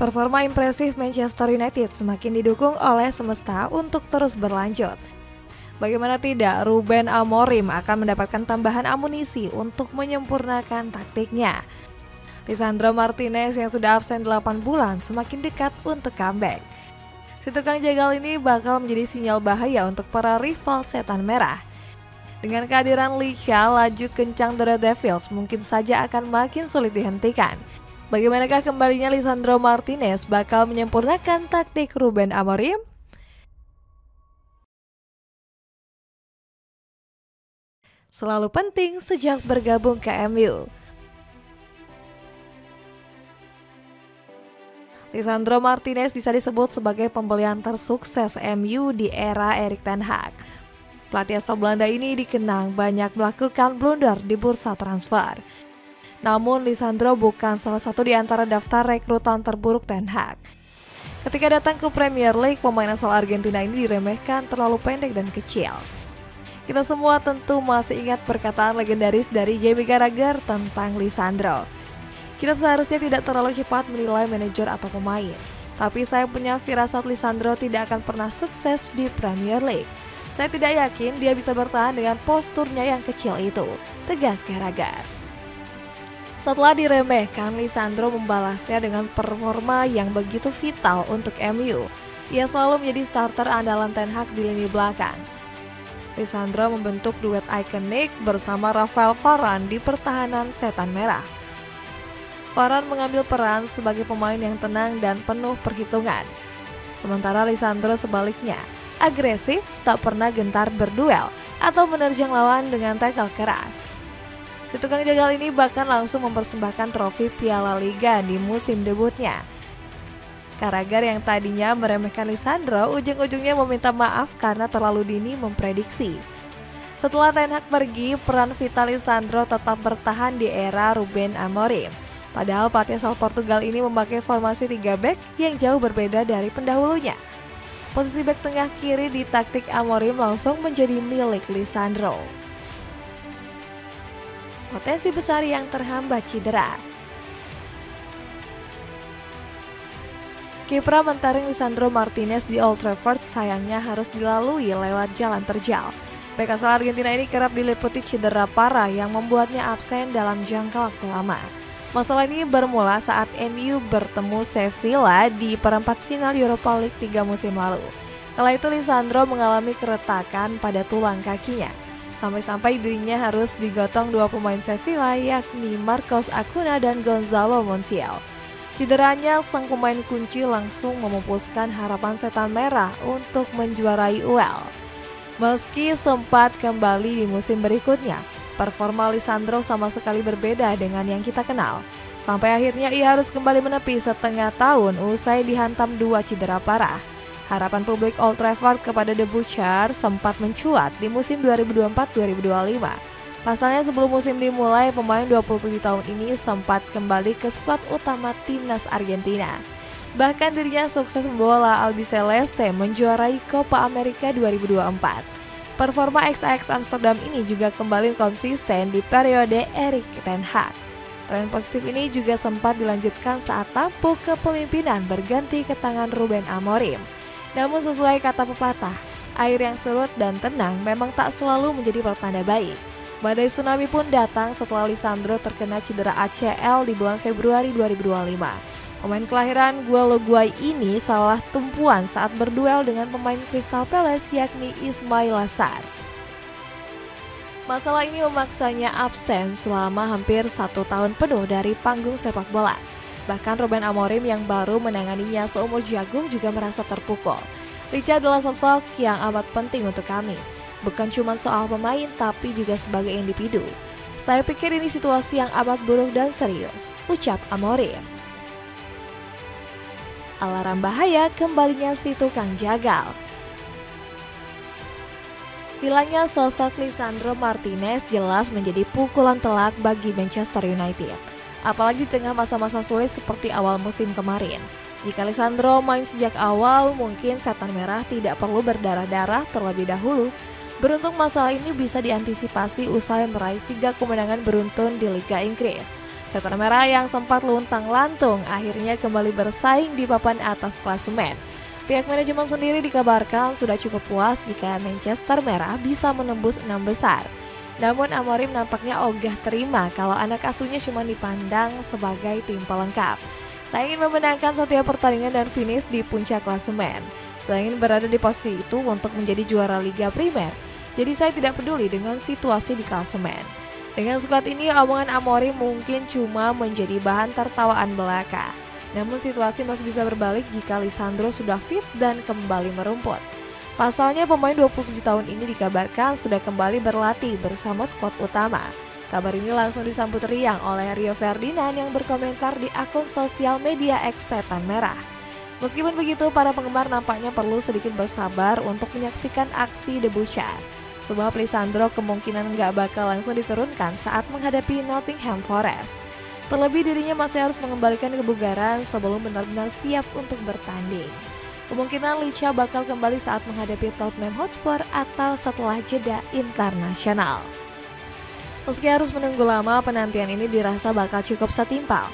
Performa impresif Manchester United semakin didukung oleh semesta untuk terus berlanjut. Bagaimana tidak, Ruben Amorim akan mendapatkan tambahan amunisi untuk menyempurnakan taktiknya. Lisandro Martinez yang sudah absen 8 bulan semakin dekat untuk comeback. Si tukang jagal ini bakal menjadi sinyal bahaya untuk para rival setan merah. Dengan kehadiran Licha, laju kencang The Red Devils mungkin saja akan makin sulit dihentikan. Bagaimanakah kembalinya Lisandro Martinez bakal menyempurnakan taktik Ruben Amorim? Selalu penting sejak bergabung ke MU. Lisandro Martinez bisa disebut sebagai pembelian tersukses MU di era Erik ten Hag. Pelatih asal Belanda ini dikenang banyak melakukan blunder di bursa transfer. Namun Lisandro bukan salah satu di antara daftar rekrutan terburuk ten Hag. Ketika datang ke Premier League, pemain asal Argentina ini diremehkan terlalu pendek dan kecil. Kita semua tentu masih ingat perkataan legendaris dari Jamie Carragher tentang Lisandro. Kita seharusnya tidak terlalu cepat menilai manajer atau pemain. Tapi saya punya firasat Lisandro tidak akan pernah sukses di Premier League. Saya tidak yakin dia bisa bertahan dengan posturnya yang kecil itu, tegas Carragher. Setelah diremehkan, Lisandro membalasnya dengan performa yang begitu vital untuk MU. Ia selalu menjadi starter andalan Ten Hag di lini belakang. Lisandro membentuk duet ikonik bersama Rafael Varane di pertahanan setan merah. Varane mengambil peran sebagai pemain yang tenang dan penuh perhitungan. Sementara Lisandro sebaliknya, agresif, tak pernah gentar berduel atau menerjang lawan dengan tackle keras. Si tukang jagal ini bahkan langsung mempersembahkan trofi Piala Liga di musim debutnya. Carragher yang tadinya meremehkan Lisandro, ujung-ujungnya meminta maaf karena terlalu dini memprediksi. Setelah Ten Hag pergi, peran vital Lisandro tetap bertahan di era Ruben Amorim. Padahal pelatih asal Portugal ini memakai formasi 3 back yang jauh berbeda dari pendahulunya. Posisi back tengah kiri di taktik Amorim langsung menjadi milik Lisandro. Potensi besar yang terhambat cedera. Kiprah mentereng Lisandro Martinez di Old Trafford sayangnya harus dilalui lewat jalan terjal. Bek asal Argentina ini kerap diliputi cedera parah yang membuatnya absen dalam jangka waktu lama. Masalah ini bermula saat MU bertemu Sevilla di perempat final Europa League 3 musim lalu. Kala itu Lisandro mengalami keretakan pada tulang kakinya. Sampai-sampai dirinya harus digotong 2 pemain Sevilla yakni Marcos Acuna dan Gonzalo Montiel. Cederanya sang pemain kunci langsung memupuskan harapan setan merah untuk menjuarai UEL. Meski sempat kembali di musim berikutnya, performa Lisandro sama sekali berbeda dengan yang kita kenal. Sampai akhirnya ia harus kembali menepi setengah tahun usai dihantam 2 cedera parah. Harapan publik Old Trafford kepada The Butcher sempat mencuat di musim 2024-2025. Pasalnya sebelum musim dimulai, pemain 27 tahun ini sempat kembali ke skuad utama timnas Argentina. Bahkan dirinya sukses membawa Albiceleste menjuarai Copa America 2024. Performa Ajax Amsterdam ini juga kembali konsisten di periode Erik ten Hag. Tren positif ini juga sempat dilanjutkan saat tampuk kepemimpinan berganti ke tangan Ruben Amorim. Namun sesuai kata pepatah, air yang surut dan tenang memang tak selalu menjadi pertanda baik. Badai tsunami pun datang setelah Lisandro terkena cedera ACL di bulan Februari 2025. Pemain kelahiran Uruguay ini salah tumpuan saat berduel dengan pemain Crystal Palace yakni Ismail Assar. Masalah ini memaksanya absen selama hampir 1 tahun penuh dari panggung sepak bola. Bahkan Ruben Amorim yang baru menanganinya seumur jagung juga merasa terpukul. Licha adalah sosok yang amat penting untuk kami. Bukan cuma soal pemain, tapi juga sebagai individu. Saya pikir ini situasi yang amat buruk dan serius, ucap Amorim. Alarm bahaya kembalinya si tukang jagal. Hilangnya sosok Lisandro Martinez jelas menjadi pukulan telak bagi Manchester United. Apalagi di tengah masa-masa sulit seperti awal musim kemarin. Jika Lisandro main sejak awal, mungkin setan merah tidak perlu berdarah-darah terlebih dahulu. Beruntung masalah ini bisa diantisipasi usai meraih 3 kemenangan beruntun di Liga Inggris. Setan Merah yang sempat luntang-lantung akhirnya kembali bersaing di papan atas klasemen. Pihak manajemen sendiri dikabarkan sudah cukup puas jika Manchester Merah bisa menembus 6 besar. Namun Amorim nampaknya ogah terima kalau anak asuhnya cuma dipandang sebagai tim pelengkap. Saya ingin memenangkan setiap pertandingan dan finish di puncak klasemen. Saya ingin berada di posisi itu untuk menjadi juara Liga Primer. Jadi saya tidak peduli dengan situasi di klasemen. Dengan skuad ini, omongan Amorim mungkin cuma menjadi bahan tertawaan belaka. Namun situasi masih bisa berbalik jika Lisandro sudah fit dan kembali merumput. Pasalnya pemain 27 tahun ini dikabarkan sudah kembali berlatih bersama skuad utama. Kabar ini langsung disambut riang oleh Rio Ferdinand yang berkomentar di akun sosial media X Setan Merah. Meskipun begitu, para penggemar nampaknya perlu sedikit bersabar untuk menyaksikan aksi The Butcher. Sebab Lisandro kemungkinan nggak bakal langsung diturunkan saat menghadapi Nottingham Forest. Terlebih dirinya masih harus mengembalikan kebugaran sebelum benar-benar siap untuk bertanding. Kemungkinan Licha bakal kembali saat menghadapi Tottenham Hotspur atau setelah jeda internasional. Meski harus menunggu lama, penantian ini dirasa bakal cukup setimpal.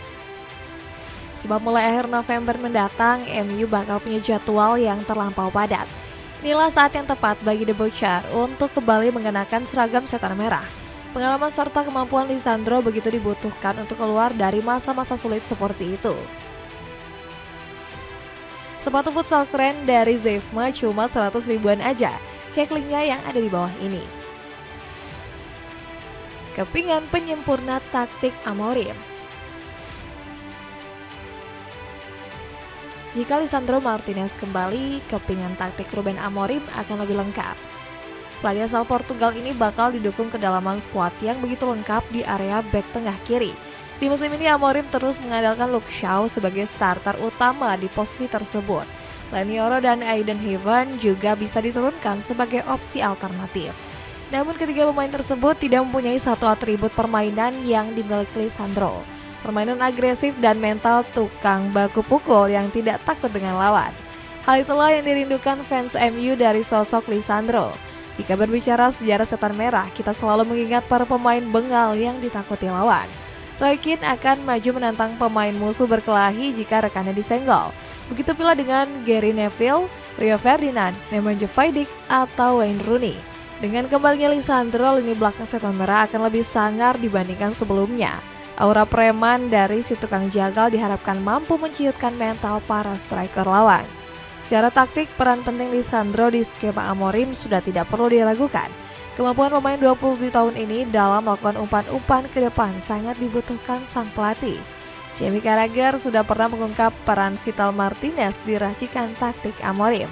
Sebab mulai akhir November mendatang, MU bakal punya jadwal yang terlampau padat. Inilah saat yang tepat bagi The Butcher untuk kembali mengenakan seragam Setan Merah. Pengalaman serta kemampuan Lisandro begitu dibutuhkan untuk keluar dari masa-masa sulit seperti itu. Sepatu futsal keren dari Zefma cuma 100 ribuan aja. Cek linknya yang ada di bawah ini. Kepingan penyempurna taktik Amorim. Jika Lisandro Martinez kembali, kepingan taktik Ruben Amorim akan lebih lengkap. Pelatih asal Portugal ini bakal didukung kedalaman skuad yang begitu lengkap di area bek tengah kiri. Di musim ini Amorim terus mengandalkan Luke Shaw sebagai starter utama di posisi tersebut. Lanioro dan Aiden Heaven juga bisa diturunkan sebagai opsi alternatif. Namun ketiga pemain tersebut tidak mempunyai satu atribut permainan yang dimiliki Lisandro. Permainan agresif dan mental tukang baku pukul yang tidak takut dengan lawan. Hal itulah yang dirindukan fans MU dari sosok Lisandro. Jika berbicara sejarah Setan Merah, kita selalu mengingat para pemain bengal yang ditakuti lawan. Roy Keane akan maju menantang pemain musuh berkelahi jika rekannya disenggol. Begitu pula dengan Gary Neville, Rio Ferdinand, Nemanja Vidic, atau Wayne Rooney. Dengan kembalinya Lisandro, lini belakang Setan Merah akan lebih sangar dibandingkan sebelumnya. Aura preman dari si tukang jagal diharapkan mampu menciutkan mental para striker lawan. Secara taktik, peran penting Lisandro di skema Amorim sudah tidak perlu diragukan. Kemampuan pemain 27 tahun ini dalam melakukan umpan-umpan ke depan sangat dibutuhkan sang pelatih. Jamie Carragher sudah pernah mengungkap peran Vital Martinez di racikan taktik Amorim.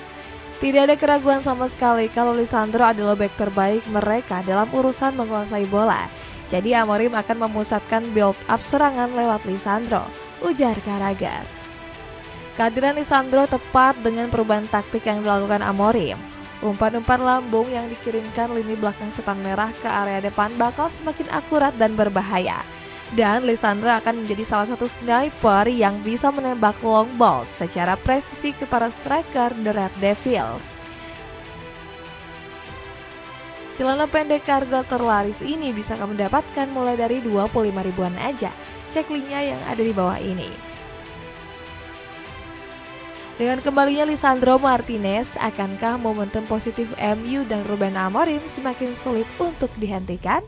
Tidak ada keraguan sama sekali kalau Lisandro adalah bek terbaik mereka dalam urusan menguasai bola. Jadi Amorim akan memusatkan build-up serangan lewat Lisandro, ujar Carragher. Kehadiran Lisandro tepat dengan perubahan taktik yang dilakukan Amorim. Umpan-umpan lambung yang dikirimkan lini belakang Setan Merah ke area depan bakal semakin akurat dan berbahaya. Dan Lisandro akan menjadi salah satu sniper yang bisa menembak long ball secara presisi ke para striker The Red Devils. Celana pendek kargo terlaris ini bisa kamu dapatkan mulai dari 25 ribuan aja. Cek linknya yang ada di bawah ini. Dengan kembalinya Lisandro Martinez, akankah momentum positif MU dan Ruben Amorim semakin sulit untuk dihentikan?